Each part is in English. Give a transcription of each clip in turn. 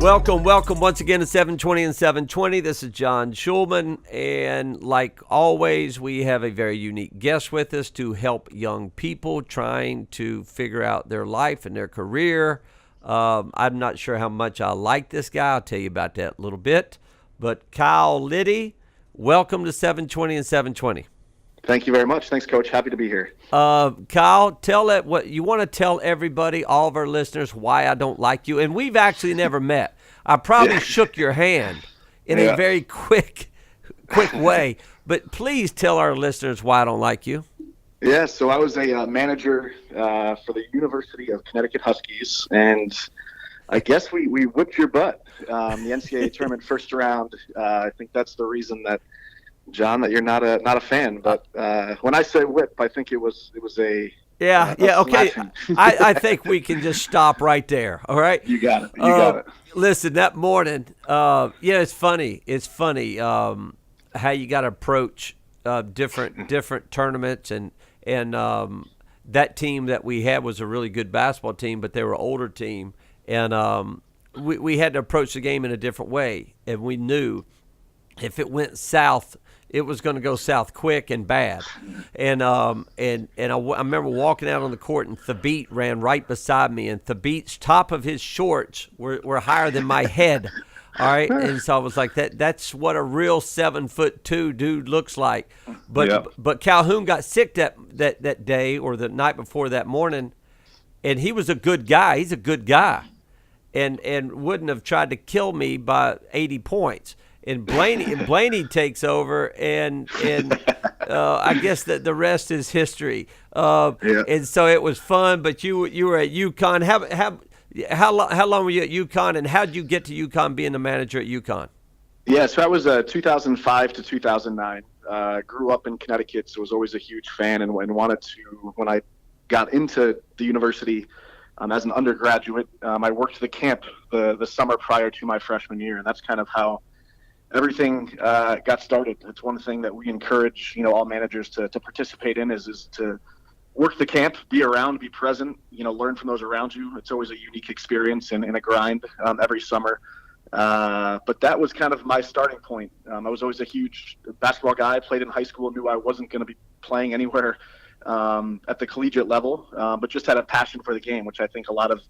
Welcome once again to 720 and 720. This is John Schulman, and like always, we have a very unique guest with us to help young people trying to figure out their life and their career. I'm not sure how much I like this guy. I'll tell you about that in a little bit. But Kyle Lyddy, welcome to 720 and 720. Thank you very much. Thanks, Coach. Happy to be here. Kyle, tell it what you want to tell everybody, all of our listeners, why I don't like you. And we've actually never met. I probably shook your hand in a very quick way. But please tell our listeners why I don't like you. Yeah, so I was a manager for the University of Connecticut Huskies, and I guess we whipped your butt. The NCAA tournament first round. I think that's the reason that, John, that you're not a fan. But when I say whip, I think it was a okay. I think we can just stop right there. All right. You got it. You got it. Listen, that morning, it's funny. It's funny how you got to approach different tournaments, and that team that we had was a really good basketball team, but they were an older team, and we had to approach the game in a different way, and we knew if it went south, it was going to go south quick and bad. And I remember walking out on the court, and Thabit ran right beside me, and Thabit's top of his shorts were higher than my head. All right, and so I was like, that's what a real 7'2" dude looks like. But Calhoun got sick that day or the night before that morning, and he was a good guy. He's a good guy, and wouldn't have tried to kill me by 80 points. And Blaney takes over, and I guess that the rest is history. And so it was fun. But you were at UConn. How long were you at UConn, and how did you get to UConn being the manager at UConn? Yeah, so I was 2005 to 2009. Grew up in Connecticut, so was always a huge fan, and wanted to. When I got into the university as an undergraduate, I worked the camp the summer prior to my freshman year, and that's kind of how everything got started. It's one thing that we encourage, all managers to participate in is to work the camp, be around, be present, learn from those around you. It's always a unique experience and a grind every summer. But that was kind of my starting point. I was always a huge basketball guy, played in high school, knew I wasn't going to be playing anywhere at the collegiate level, but just had a passion for the game, which I think a lot of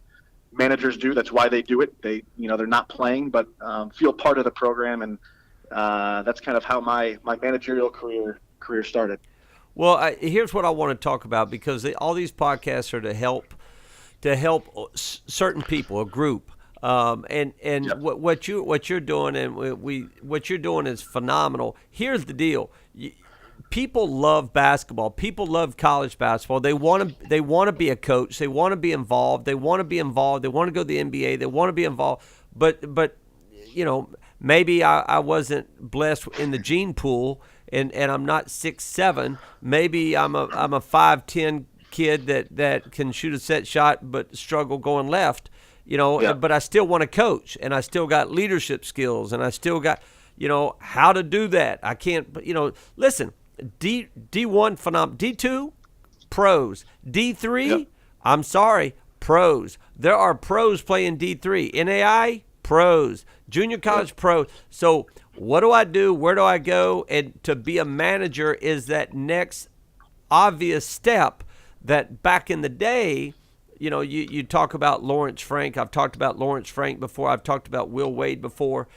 managers do. That's why they do it. They're not playing, but feel part of the program, and that's kind of how my managerial career started. Well, here's what I want to talk about, because all these podcasts are to help certain people, a group, and yep. what you're doing, and what you're doing is phenomenal. Here's the deal. People love basketball. People love college basketball. They want to be a coach. They want to be involved. They want to go to the NBA. They want to be involved. But maybe I wasn't blessed in the gene pool, and I'm not 6'7". Maybe I'm a 5'10" kid that can shoot a set shot but struggle going left. Yeah. But I still want to coach, and I still got leadership skills, and I still got how to do that. I can't. Listen. D1 phenomenal. D2 pros. D3 yep. I'm sorry, pros. There are pros playing D3. NAI pros. Junior college pros. So what do I do? Where do I go? And to be a manager is that next obvious step that back in the day, you talk about Lawrence Frank. I've talked about Lawrence Frank before. I've talked about Will Wade before.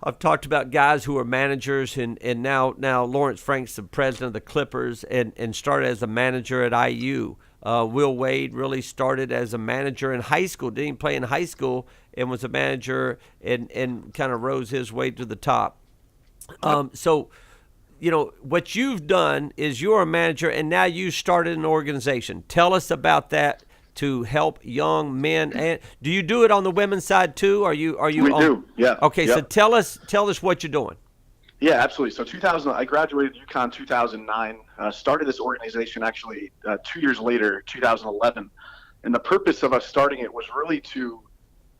I've talked about guys who are managers, and now Lawrence Frank's the president of the Clippers and started as a manager at IU. Will Wade really started as a manager in high school, didn't even play in high school, and was a manager and kind of rose his way to the top. So, what you've done is you're a manager, and now you started an organization. Tell us about that. To help young men, and do you do it on the women's side too? Are you? We do, yeah. Okay, yep. So tell us what you're doing. Yeah, absolutely. So 2000, I graduated UConn 2009. Started this organization actually 2 years later, 2011, and the purpose of us starting it was really to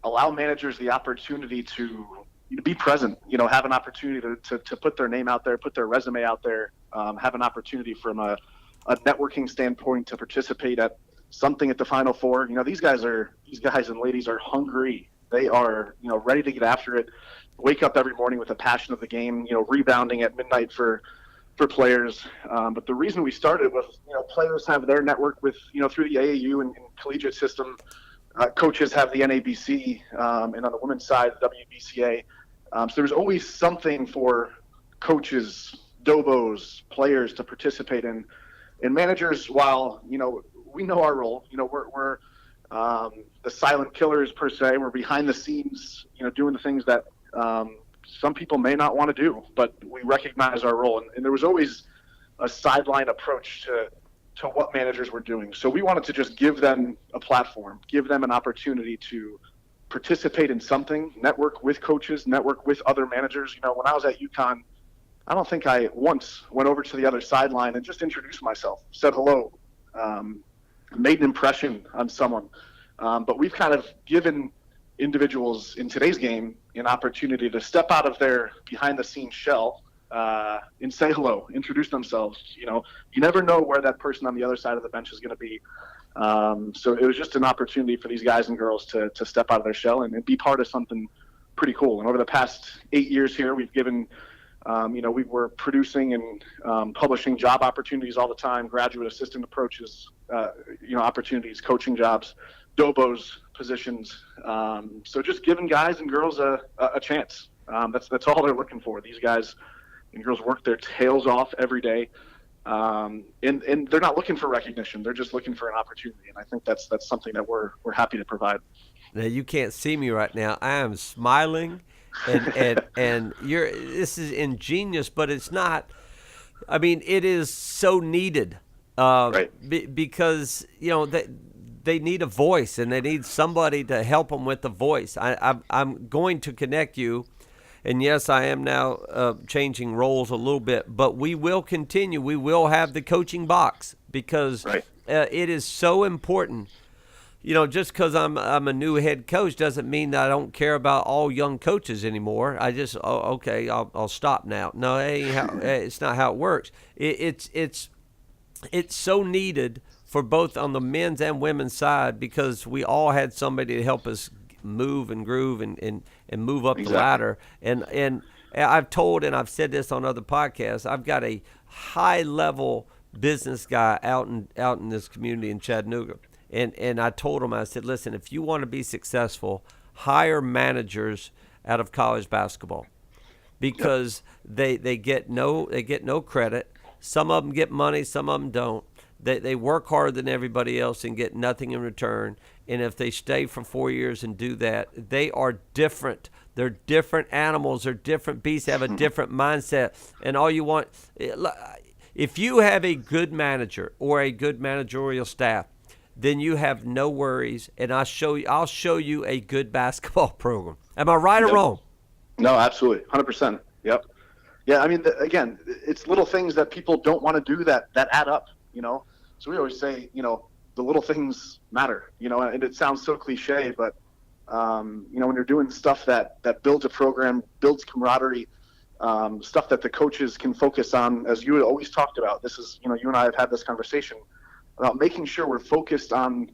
allow managers the opportunity to be present. Have an opportunity to put their name out there, put their resume out there, have an opportunity from a networking standpoint to participate at something at the Final Four. These guys and ladies are hungry They are, ready to get after it, wake up every morning with a passion of the game, rebounding at midnight for players. But the reason we started was, players have their network with, through the AAU and collegiate system. Coaches have the NABC, and on the women's side, the WBCA. So there's always something for coaches, dobos, players to participate in. And managers, while, we know our role, we're the silent killers per se. We're behind the scenes, doing the things that some people may not want to do, but we recognize our role. And there was always a sideline approach to what managers were doing. So we wanted to just give them a platform, give them an opportunity to participate in something, network with coaches, network with other managers. When I was at UConn, I don't think I once went over to the other sideline and just introduced myself, said hello, made an impression on someone. But we've kind of given individuals in today's game an opportunity to step out of their behind-the-scenes shell and say hello, introduce themselves. You never know where that person on the other side of the bench is going to be. So it was just an opportunity for these guys and girls to step out of their shell and be part of something pretty cool. And over the past 8 years here, we've given we were producing and publishing job opportunities all the time, graduate assistant approaches, opportunities, coaching jobs, dobos positions. So just giving guys and girls a chance. That's all they're looking for. These guys and girls work their tails off every day. And they're not looking for recognition. They're just looking for an opportunity. And I think that's something that we're happy to provide. Now, you can't see me right now. I am smiling. And this is ingenious, but it's not. I mean, it is so needed, Right. Because they need a voice and they need somebody to help them with the voice. I'm going to connect you, and yes, I am now changing roles a little bit, but we will continue. We will have the coaching box because Right. It is so important. Just because I'm a new head coach doesn't mean that I don't care about all young coaches anymore. I just I'll stop now. No, it's not how it works. It's so needed for both on the men's and women's side because we all had somebody to help us move and groove and move up the ladder. And I've told and I've said this on other podcasts. I've got a high level business guy out in this community in Chattanooga. And I told him, I said, listen, if you want to be successful, hire managers out of college basketball because they get no credit. Some of them get money, some of them don't. They work harder than everybody else and get nothing in return. And if they stay for 4 years and do that, they are different. They're different animals. They're different beasts. They have a different mindset. And all you want, if you have a good manager or a good managerial staff, then you have no worries, and I'll show you a good basketball program. Am I right or wrong? No, absolutely, 100%. Yep. Yeah, I mean, again, it's little things that people don't want to do that add up. So we always say, the little things matter. And it sounds so cliche, but when you're doing stuff that builds a program, builds camaraderie, stuff that the coaches can focus on, as you had always talked about. This is, you and I have had this conversation about making sure we're focused on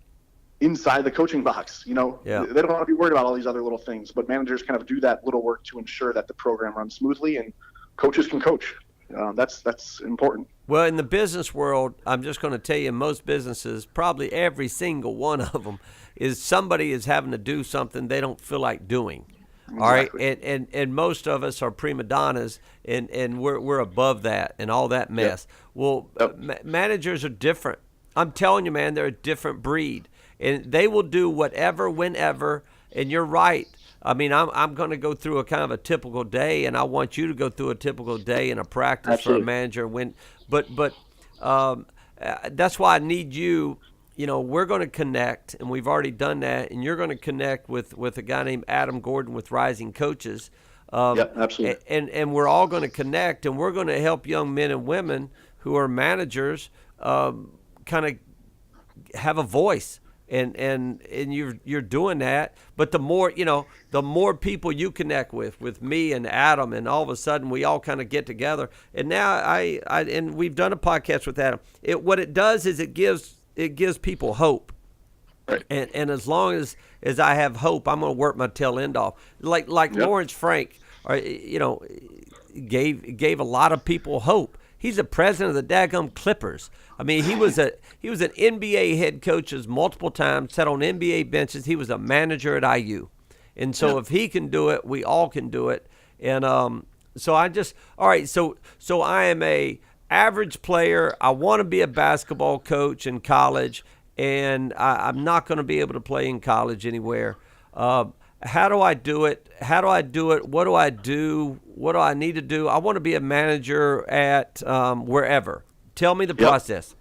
inside the coaching box. They don't want to be worried about all these other little things, but managers kind of do that little work to ensure that the program runs smoothly and coaches can coach. That's important. Well, in the business world, I'm just going to tell you, most businesses, probably every single one of them, is somebody is having to do something they don't feel like doing. Exactly. All right, and most of us are prima donnas, and we're above that and all that mess. Yep. Well, managers are different. I'm telling you, man, they're a different breed, and they will do whatever, whenever. And you're right. I mean, I'm going to go through a kind of a typical day, and I want you to go through a typical day in a practice Absolutely. for a manager. But that's why I need you. We're going to connect, and we've already done that. And you're going to connect with a guy named Adam Gordon with Rising Coaches. Absolutely. And we're all going to connect, and we're going to help young men and women who are managers kind of have a voice, and you're doing that. But the more people you connect with me and Adam, and all of a sudden we all kind of get together. And now and we've done a podcast with Adam. What it does is it gives people hope. Right. And as long as I have hope, I'm going to work my tail end off. Like Yep. Lawrence Frank, or gave a lot of people hope. He's the president of the daggum Clippers. I mean, he was an NBA head coach multiple times, sat on NBA benches. He was a manager at IU, and so if he can do it, we all can do it. And so all right. So I am a average player. I want to be a basketball coach in college, and I'm not going to be able to play in college anywhere. How do I do it? What do I do? What do I need to do? I want to be a manager at wherever. Tell me the process.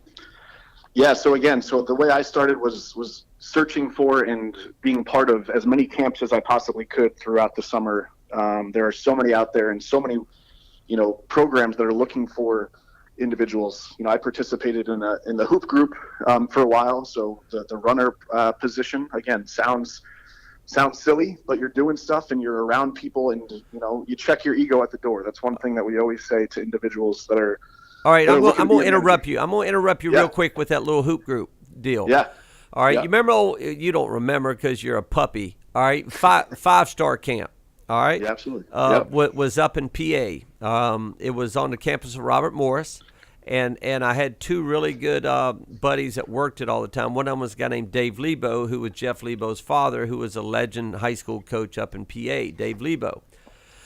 Yeah. So the way I started was searching for and being part of as many camps as I possibly could throughout the summer. There are so many out there, and so many, programs that are looking for individuals. I participated in the hoop group for a while. So the runner position, again, sounds silly, but you're doing stuff and you're around people, and you check your ego at the door. That's one thing that we always say to individuals that are. All right, I'm going to interrupt you. I'm going to interrupt you real quick with that little hoop group deal. Yeah. All right. Yeah. You remember? You don't remember because you're a puppy. All right. Five-star camp. All right. Yeah, absolutely. Was up in PA. It was on the campus of Robert Morris. And I had two really good buddies that worked it all the time. One of them was a guy named Dave Lebo, who was Jeff Lebo's father, who was a legend high school coach up in PA, Dave Lebo.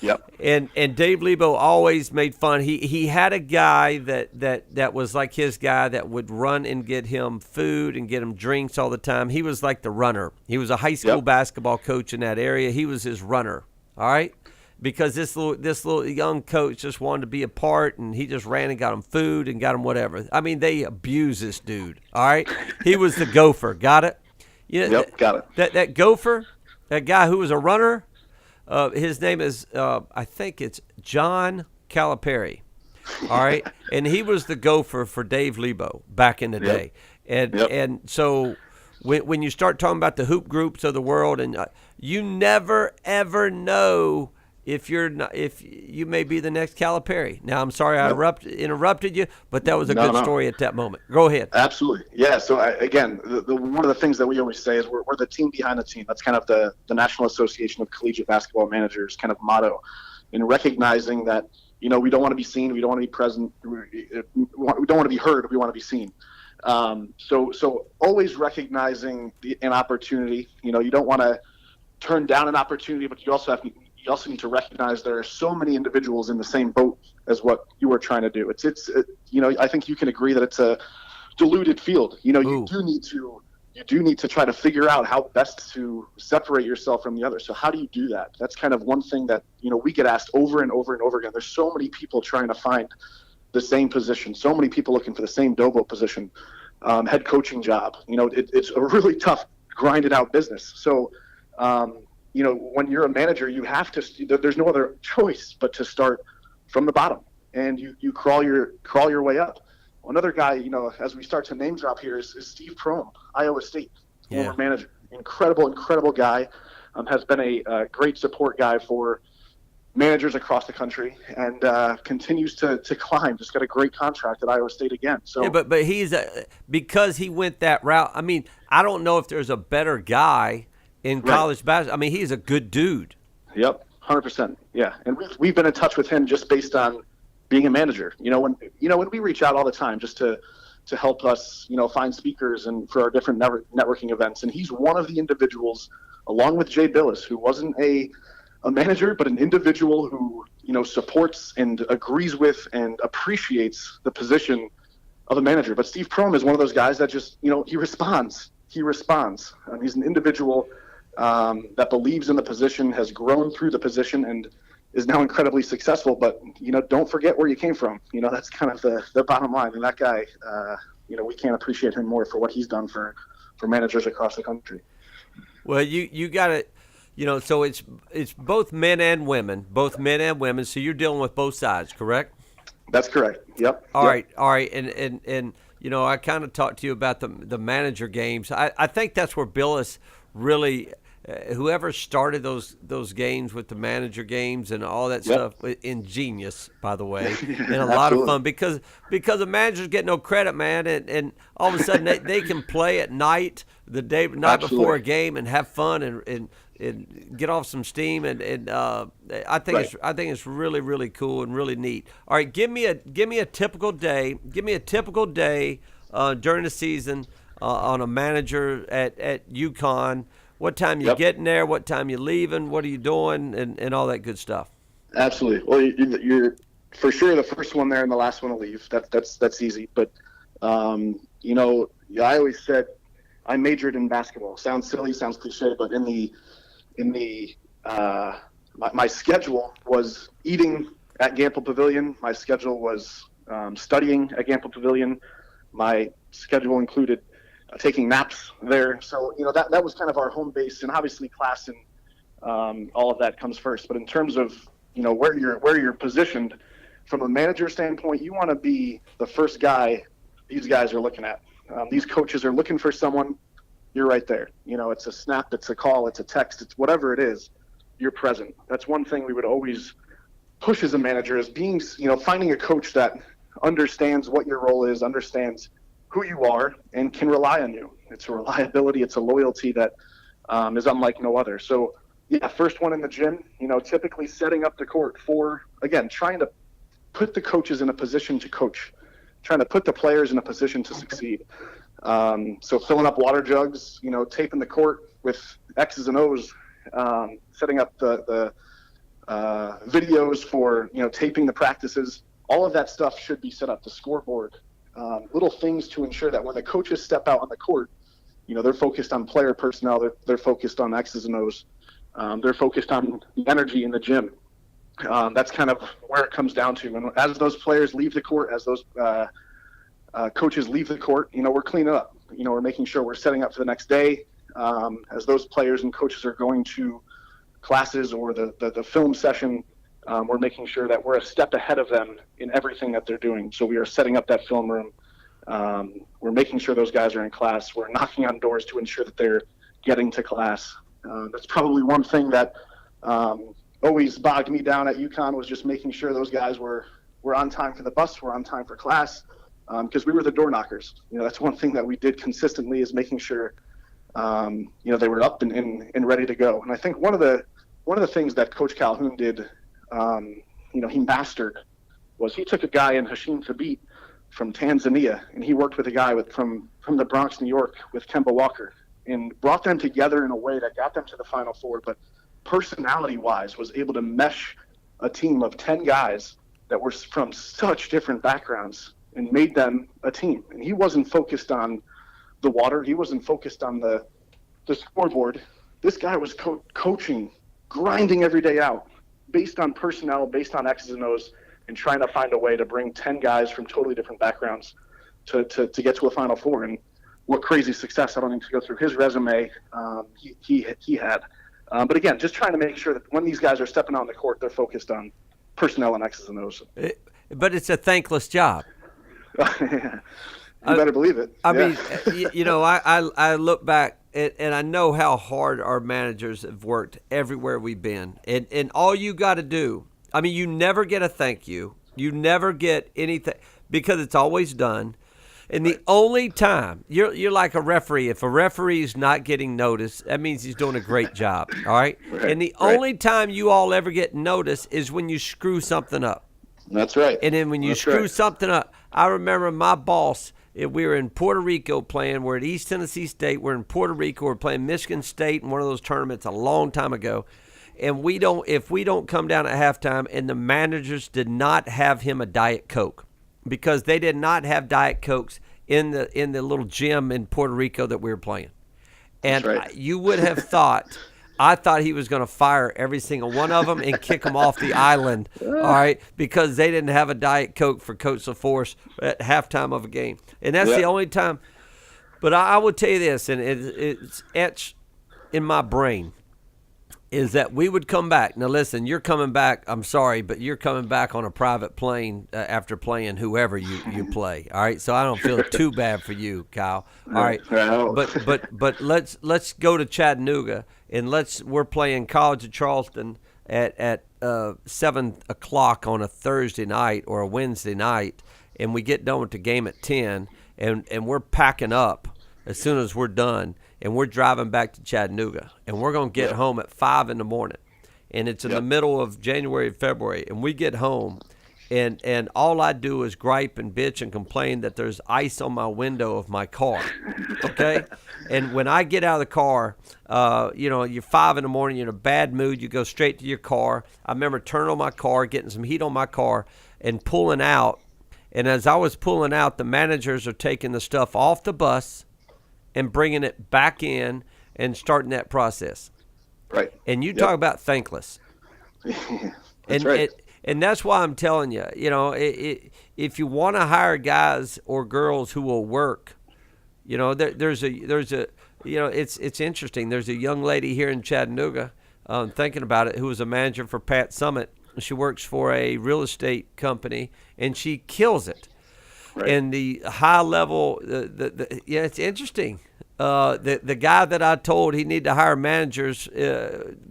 Yep. And Dave Lebo always made fun. He had a guy that was like his guy that would run and get him food and get him drinks all the time. He was like the runner. He was a high school basketball coach in that area. He was his runner. All right. Because this little young coach just wanted to be a part, and he just ran and got him food and got him whatever. I mean, they abused this dude. All right, he was the gopher. Got it? Got it. That gopher, that guy who was a runner. His name is I think it's John Calipari. All right, and he was the gopher for Dave Lebo back in the day. And so when you start talking about the hoop groups of the world, and you never ever know. If you may be the next Calipari. Now, I'm sorry I interrupted you, but that was a good story at that moment. Go ahead. Absolutely. Yeah. So again, one of the things that we always say is we're the team behind the team. That's kind of the National Association of Collegiate Basketball Managers kind of motto, in recognizing that, we don't want to be seen. We don't want to be present. We don't want to be heard. We want to be seen. So always recognizing an opportunity. You don't want to turn down an opportunity, but you also need to recognize there are so many individuals in the same boat as what you are trying to do. I think you can agree that it's a diluted field. You do need to try to figure out how best to separate yourself from the other. So how do you do that? That's kind of one thing that, we get asked over and over and over again. There's so many people trying to find the same position, so many people looking for the same Dobo position, head coaching job. It's a really tough, grinded out business. So, when you're a manager, you have to. There's no other choice but to start from the bottom, and you crawl your way up. Another guy, as we start to name drop here, is Steve Prohm, Iowa State former manager. Incredible guy. Has been a great support guy for managers across the country, and continues to climb. Just got a great contract at Iowa State again. So yeah, but he's because he went that route. I mean, I don't know if there's a better guy in college basketball. I mean, he's a good dude. Yep, 100%. Yeah, and we've been in touch with him just based on being a manager. When we reach out all the time just to help us, find speakers and for our different networking events, and he's one of the individuals, along with Jay Billis, who wasn't a manager, but an individual who supports and agrees with and appreciates the position of a manager. But Steve Prohm is one of those guys that just he responds. He's an individual that believes in the position, has grown through the position, and is now incredibly successful. But don't forget where you came from. That's kind of the bottom line. And that guy, we can't appreciate him more for what he's done for managers across the country. Well, you got it. So it's both men and women. So you're dealing with both sides, correct? That's correct. Yep. All right. And I kind of talked to you about the manager games. I think that's where Billis really, whoever started those games with the manager games and all that stuff, ingenious, by the way, and a lot of fun because the managers get no credit, man, and all of a sudden they can play at night, the night before a game, and have fun and get off some steam, and I think it's really, really cool and really neat. All right, give me a typical day. Give me a typical day during the season on a manager at UConn. What time you getting there? What time you leaving? What are you doing? And all that good stuff. Absolutely. Well, you're for sure the first one there and the last one to leave. That's easy. But I always said I majored in basketball. Sounds silly, sounds cliche, but my schedule was eating at Gamble Pavilion. My schedule was studying at Gamble Pavilion. My schedule included taking naps there. So, that was kind of our home base, and obviously class and all of that comes first. But in terms of, where you're positioned from a manager standpoint, you want to be the first guy these guys are looking at. These coaches are looking for someone. You're right there. It's a snap, it's a call, it's a text, it's whatever it is, you're present. That's one thing we would always push as a manager is being, finding a coach that understands what your role is, understands who you are, and can rely on you. It's a reliability, it's a loyalty that is unlike no other. So, first one in the gym, typically setting up the court for, again, trying to put the coaches in a position to coach, trying to put the players in a position to succeed. So filling up water jugs, taping the court with X's and O's, setting up the videos for, taping the practices. All of that stuff should be set up, the scoreboard, little things to ensure that when the coaches step out on the court, they're focused on player personnel, they're focused on X's and O's, they're focused on the energy in the gym. That's kind of where it comes down to. And as those players leave the court, as those coaches leave the court, we're cleaning up. We're making sure we're setting up for the next day. As those players and coaches are going to classes or the film session, we're making sure that we're a step ahead of them in everything that they're doing. So we are setting up that film room. We're making sure those guys are in class. We're knocking on doors to ensure that they're getting to class. That's probably one thing that always bogged me down at UConn, was just making sure those guys were on time for the bus, were on time for class, because we were the door knockers. That's one thing that we did consistently, is making sure they were up and ready to go. And I think one of the things that Coach Calhoun did, he mastered, was he took a guy in Hashim Thabit from Tanzania, and he worked with a guy from the Bronx, New York, with Kemba Walker, and brought them together in a way that got them to the Final Four, but personality-wise was able to mesh a team of 10 guys that were from such different backgrounds and made them a team. And he wasn't focused on the water. He wasn't focused on the scoreboard. This guy was coaching, grinding every day out, based on personnel, based on X's and O's, and trying to find a way to bring 10 guys from totally different backgrounds to get to a Final Four. And what crazy success. I don't need to go through his resume he had. But again, just trying to make sure that when these guys are stepping on the court, they're focused on personnel and X's and O's. But it's a thankless job. You better believe it. I mean, I look back and I know how hard our managers have worked everywhere we've been. And all you got to do, I mean, you never get a thank you. You never get anything, because it's always done. And the only time, you're like a referee. If a referee is not getting noticed, that means he's doing a great job, all right? And the only time you all ever get noticed is when you screw something up. That's right. And then when you screw something up, I remember my boss, we were in Puerto Rico playing. We're at East Tennessee State. We're in Puerto Rico. We're playing Michigan State in one of those tournaments a long time ago. And if we don't come down at halftime, and the managers did not have him a Diet Coke, because they did not have Diet Cokes in the little gym in Puerto Rico that we were playing. And you would have thought, I thought he was going to fire every single one of them and kick them off the island, all right, because they didn't have a Diet Coke for Coach LaForce at halftime of a game. And that's the only time. But I will tell you this, and it's etched in my brain. is that we would come back. Now, listen, you're coming back. I'm sorry, but you're coming back on a private plane after playing whoever you play. All right, so I don't feel too bad for you, Kyle. All right, but let's go to Chattanooga and we're playing College of Charleston at 7 o'clock on a Thursday night or a Wednesday night, and we get done with the game at 10, and we're packing up as soon as we're done. And we're driving back to Chattanooga, and we're going to get home at 5 in the morning, and it's in the middle of January, February, and we get home, and all I do is gripe and bitch and complain that there's ice on my window of my car, okay? And when I get out of the car, you're 5 in the morning, you're in a bad mood, you go straight to your car. I remember turning on my car, getting some heat on my car, and pulling out, and as I was pulling out, the managers are taking the stuff off the bus and bringing it back in and starting that process. Right. And you talk about thankless. That's right. And that's why I'm telling you, if you want to hire guys or girls who will work, it's interesting. There's a young lady here in Chattanooga, thinking about it, who was a manager for Pat Summit. She works for a real estate company, and she kills it. Right. And the high level, it's interesting. The guy that I told he needed to hire managers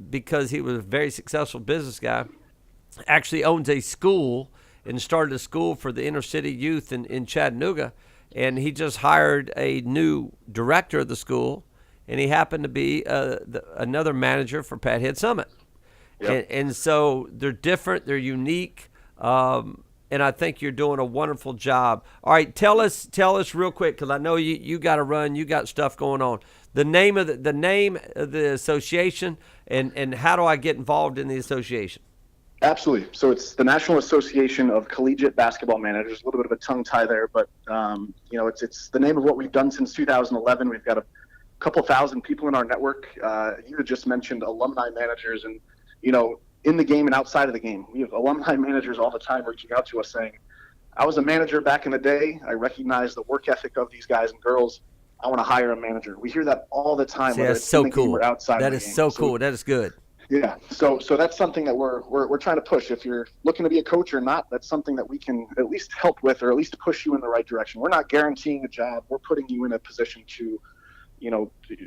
because he was a very successful business guy actually owns a school and started a school for the inner city youth in Chattanooga. And he just hired a new director of the school, and he happened to be another manager for Pat Head Summit. Yep. And so they're different, they're unique. And I think you're doing a wonderful job. All right, tell us real quick, because I know you got to run, you got stuff going on. The name of the association, and how do I get involved in the association? Absolutely. So it's the National Association of Collegiate Basketball Managers. A little bit of a tongue tie there, but it's the name of what we've done since 2011. We've got a couple thousand people in our network. You had just mentioned alumni managers, and in the game and outside of the game. We have alumni managers all the time reaching out to us saying, I was a manager back in the day. I recognize the work ethic of these guys and girls. I want to hire a manager. We hear that all the time. See, that's so cool. Outside that is game. So cool. That is good. Yeah. So that's something that we're trying to push. If you're looking to be a coach or not, that's something that we can at least help with, or at least push you in the right direction. We're not guaranteeing a job. We're putting you in a position to,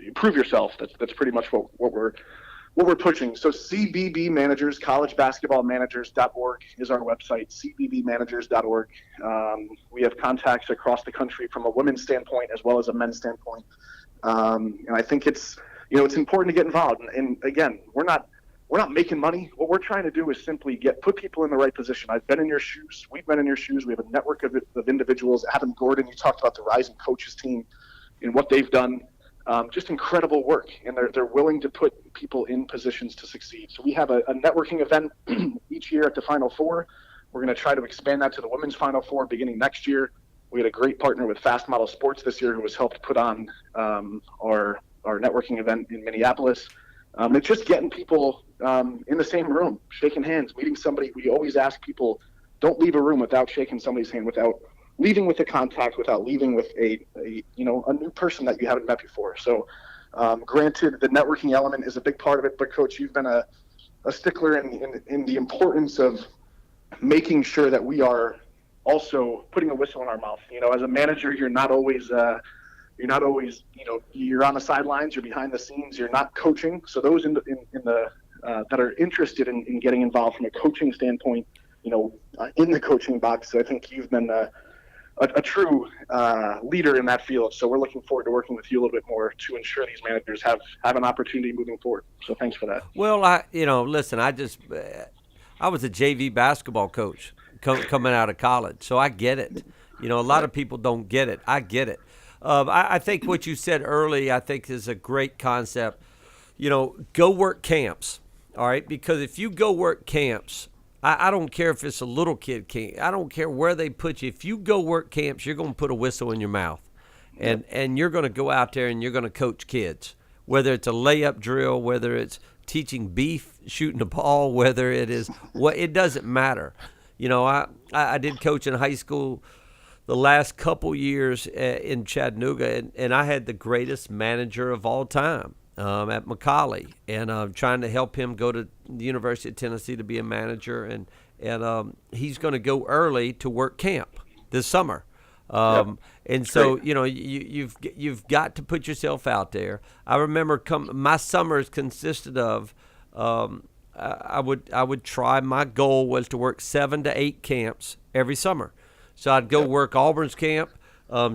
improve yourself. That's pretty much what we're pushing. So CBB Managers, collegebasketballmanagers.org is our website, cbbmanagers.org. We have contacts across the country from a women's standpoint as well as a men's standpoint. And I think it's important to get involved. And again, we're not making money. What we're trying to do is simply put people in the right position. I've been in your shoes. We've been in your shoes. We have a network of individuals. Adam Gordon, you talked about the Rising Coaches team and what they've done. Just incredible work, and they're willing to put people in positions to succeed. So we have a networking event each year at the Final Four. We're going to try to expand that to the Women's Final Four beginning next year. We had a great partner with Fast Model Sports this year who has helped put on our networking event in Minneapolis. It's just getting people in the same room, shaking hands, meeting somebody. We always ask people, don't leave a room without shaking somebody's hand, without leaving with a contact, without leaving with a new person that you haven't met before. So granted, the networking element is a big part of it, but Coach, you've been a stickler in the importance of making sure that we are also putting a whistle in our mouth. As a manager, you're not always you're on the sidelines, you're behind the scenes, you're not coaching. So those in the that are interested in getting involved from a coaching standpoint, in the coaching box, I think you've been a true leader in that field. So we're looking forward to working with you a little bit more to ensure these managers have an opportunity moving forward. So thanks for that. Well, listen, I was a JV basketball coach coming out of college, so I get it. A lot of people don't get it. I get it. I think what you said early, I think, is a great concept. Go work camps, all right? Because if you go work camps, I don't care if it's a little kid camp. I don't care where they put you. If you go work camps, you're going to put a whistle in your mouth. And you're going to go out there and you're going to coach kids, whether it's a layup drill, whether it's teaching beef, shooting the ball, whether it is it doesn't matter. I did coach in high school the last couple years in Chattanooga, and I had the greatest manager of all time. at Macaulay, and trying to help him go to the University of Tennessee to be a manager, and he's going to go early to work camp this summer. And so, great. you know, you've got to put yourself out there. I remember my summers consisted of I would try. My goal was to work 7 to 8 camps every summer. So I'd go work Auburn's camp,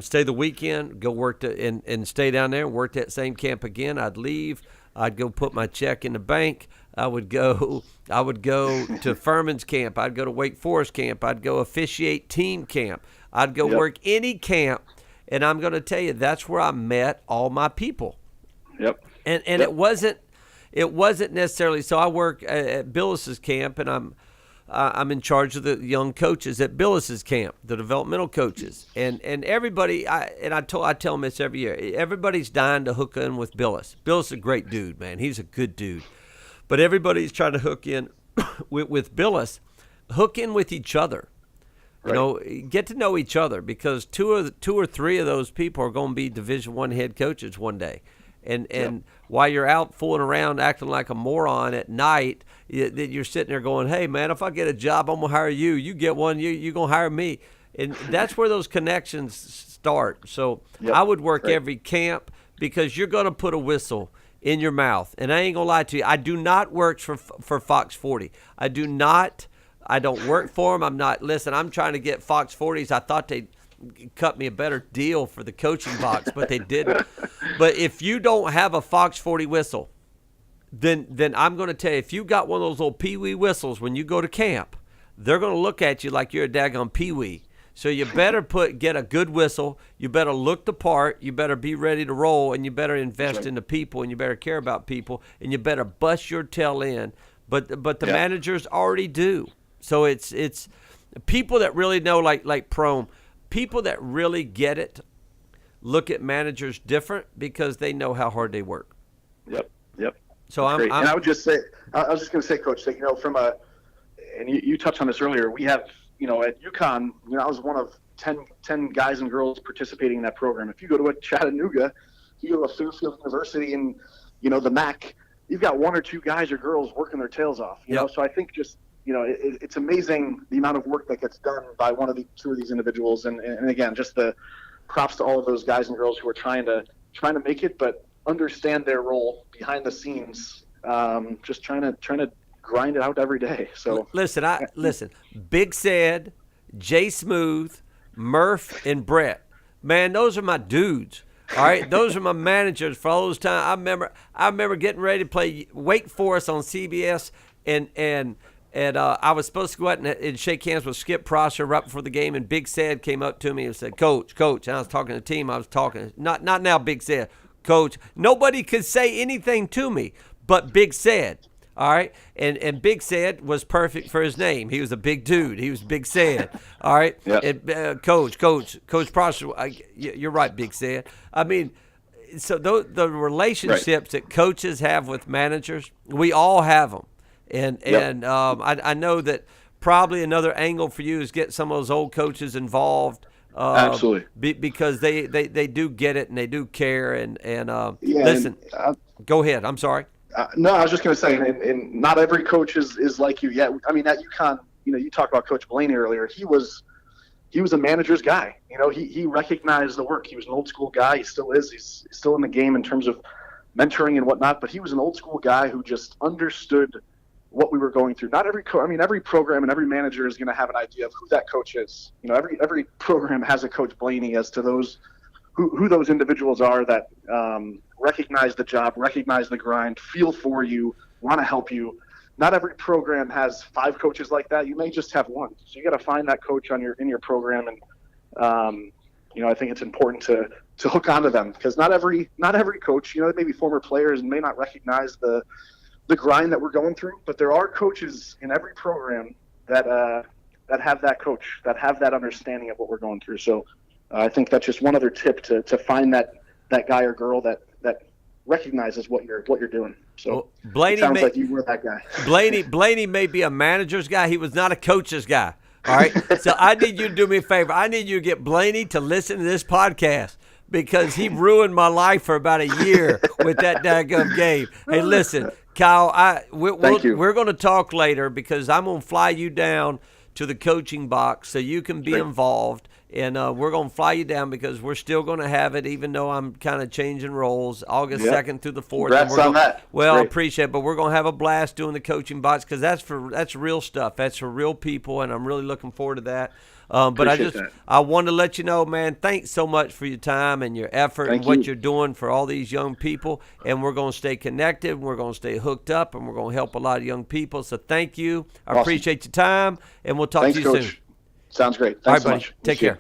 stay the weekend, go work and stay down there and work that same camp again. I'd leave. I'd go put my check in the bank. I would go to Furman's camp. I'd go to Wake Forest camp. I'd go officiate team camp. I'd go work any camp, and I'm going to tell you that's where I met all my people. Yep. And it wasn't necessarily. So I work at Billis's camp, and I'm in charge of the young coaches at Billis's camp, the developmental coaches, and everybody. I tell them this every year. Everybody's dying to hook in with Billis. Billis is a great dude, man. He's a good dude, but everybody's trying to hook in with Billis. Hook in with each other. You know, get to know each other, because two or three of those people are going to be Division I head coaches one day. And while you're out fooling around acting like a moron at night, you're sitting there going, hey, man, if I get a job, I'm going to hire you. You get one, you're going to hire me. And that's where those connections start. So I would work every camp, because you're going to put a whistle in your mouth. And I ain't going to lie to you. I do not work for Fox 40. I don't work for them. I'm trying to get Fox 40s. I thought they'd cut me a better deal for the coaching box, but they didn't. But if you don't have a Fox 40 whistle, then I'm going to tell you, if you got one of those old pee-wee whistles when you go to camp, they're going to look at you like you're a daggone pee-wee. So you better get a good whistle. You better look the part. You better be ready to roll, and you better invest in the people, and you better care about people, and you better bust your tail in. But the managers already do. So it's people that really know, like Prome, people that really get it, look at managers different, because they know how hard they work. Yep. So and I was just going to say, Coach, that, you know, and you touched on this earlier. We have, you know, at UConn, you know, I was one of 10 guys and girls participating in that program. If you go to a Chattanooga, you go to a Fairfield University, and you know the MAC, you've got 1 or 2 guys or girls working their tails off. You know, so I think just, you know, it's amazing the amount of work that gets done by two of these individuals, and again, just the props to all of those guys and girls who are trying to make it, but understand their role behind the scenes, just trying to grind it out every day. So listen, Big Sad, Jay Smooth, Murph, and Brett, man, those are my dudes. All right, those are my managers for all those time. I remember getting ready to play Wake Forest on CBS, and I was supposed to go out and shake hands with Skip Prosser right before the game, and Big Sad came up to me and said, Coach, and I was talking to the team. I was talking, not now, Big Sad, Coach. Nobody could say anything to me but Big Sad, all right? And Big Sad was perfect for his name. He was a big dude. He was Big Sad, all right? And, Coach Prosser, you're right, Big Sad. I mean, so the relationships that coaches have with managers, we all have them. And I know that probably another angle for you is get some of those old coaches involved. Absolutely. Because they do get it, and they do care. And listen, go ahead. I'm sorry. No, I was just going to say, and not every coach is like you yet. I mean, at UConn, you know, you talked about Coach Blaney earlier. He was a manager's guy. You know, he recognized the work. He was an old school guy. He still is. He's still in the game in terms of mentoring and whatnot. But he was an old school guy who just understood what we were going through. Not every every program and every manager is going to have an idea of who that coach is. You know, every program has a Coach Blaney as to those who those individuals are that recognize the job, recognize the grind, feel for you, want to help you. Not every program has 5 coaches like that. You may just have one. So you got to find that coach in your program, and you know, I think it's important to hook onto them, because not every coach, you know, maybe former players and may not recognize the grind that we're going through, but there are coaches in every program that have that coach, that have that understanding of what we're going through. So I think that's just one other tip to find that guy or girl that recognizes what you're doing. So Blaney, it sounds like you were that guy. Blaney may be a manager's guy. He was not a coach's guy. All right. So I need you to do me a favor. I need you to get Blaney to listen to this podcast. because he ruined my life for about a year with that daggum game. Hey, listen, Kyle, we're going to talk later because I'm going to fly you down to the coaching box so you can be involved. And we're going to fly you down because we're still going to have it, even though I'm kind of changing roles, August 2nd through the 4th. Congrats on that. Well, I appreciate it, but we're going to have a blast doing the coaching box because that's real stuff. That's for real people, and I'm really looking forward to that. But I wanted to let you know, man, thanks so much for your time and your effort and what you're doing for all these young people. And we're going to stay connected, we're going to stay hooked up, and we're going to help a lot of young people. So thank you. I appreciate your time, and we'll talk to you soon. Sounds great. Thanks all right, buddy. so much. Take care.